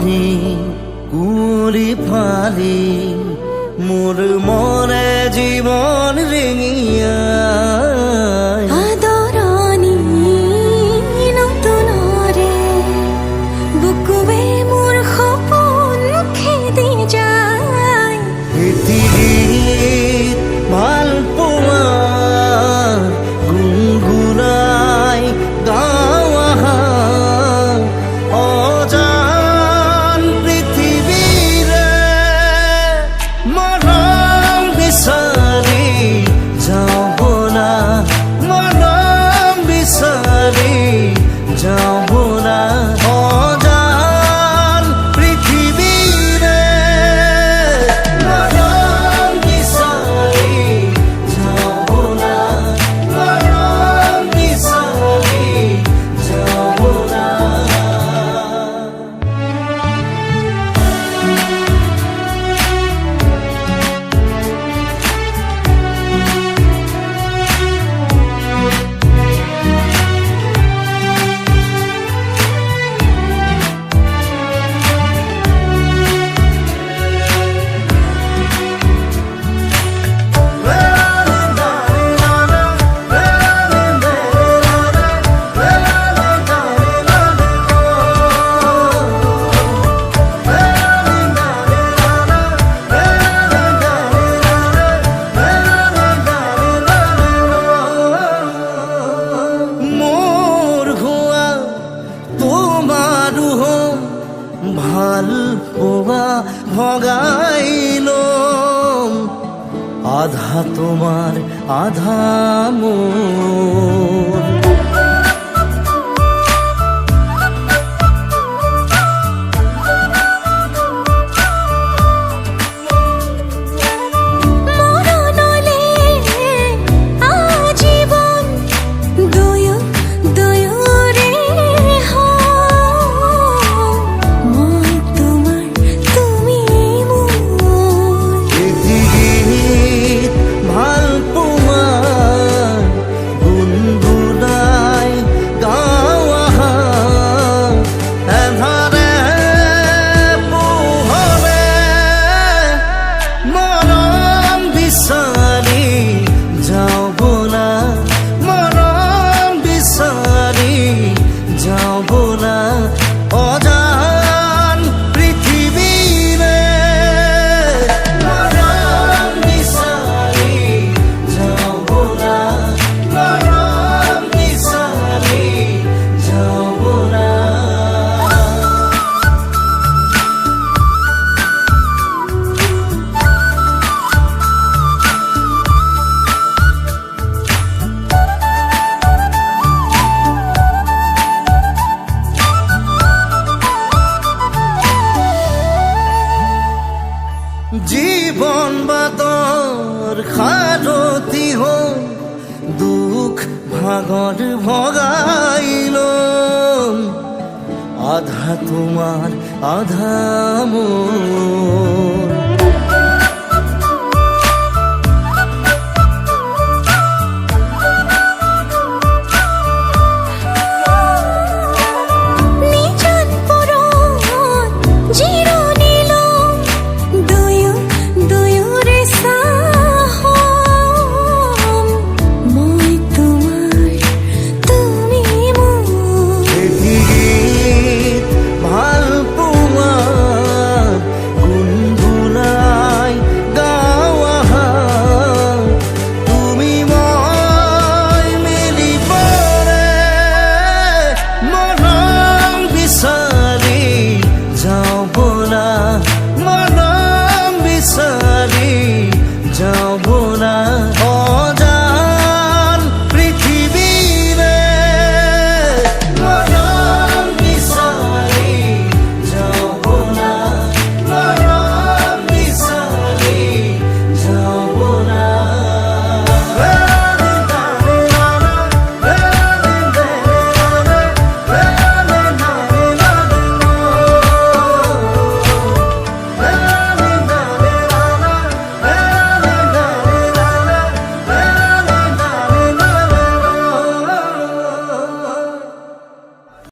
মনি কুঁৱৰী ফালি মোৰ মনে জীৱন ৰিঙিয়া আদৰণি নতুনৰে বুকুৱে মোৰ সপোন খেদি যায় পৃথিৱীত ভাল পোৱা গুণগুণাই গাওঁ আহা অজান পৃথিৱীৰে মৰম বিচাৰি যাওঁ বলা মৰম বিচাৰি যাওঁ বলা অজান পৃথিৱীৰে মৰম বিচাৰি যাওঁ বলা মৰম বিচাৰি যাওঁ বলা ভাল পোৱা ভগাই লম আধা তোমাৰ আধা মোৰ মৰণলে আজীৱন দুয়োৰে মই তোমাৰ তুমি মোৰ পৃথিৱীত ভাল পোৱা গুণগুণাই গাওঁ আহা এধাৰে পোহৰে মৰম বিচাৰি যাওঁ বলা মৰম বিচাৰি যাওঁ বলা অজান পৃথিৱীৰে মৰম বিচাৰি যাওঁ বলা মৰম বিচাৰি যাওঁ বলা জীৱন বাটৰ সাৰথি হ'ল দুখ ভাগৰ ভগাই লম আধা তোমাৰ আধা মোৰ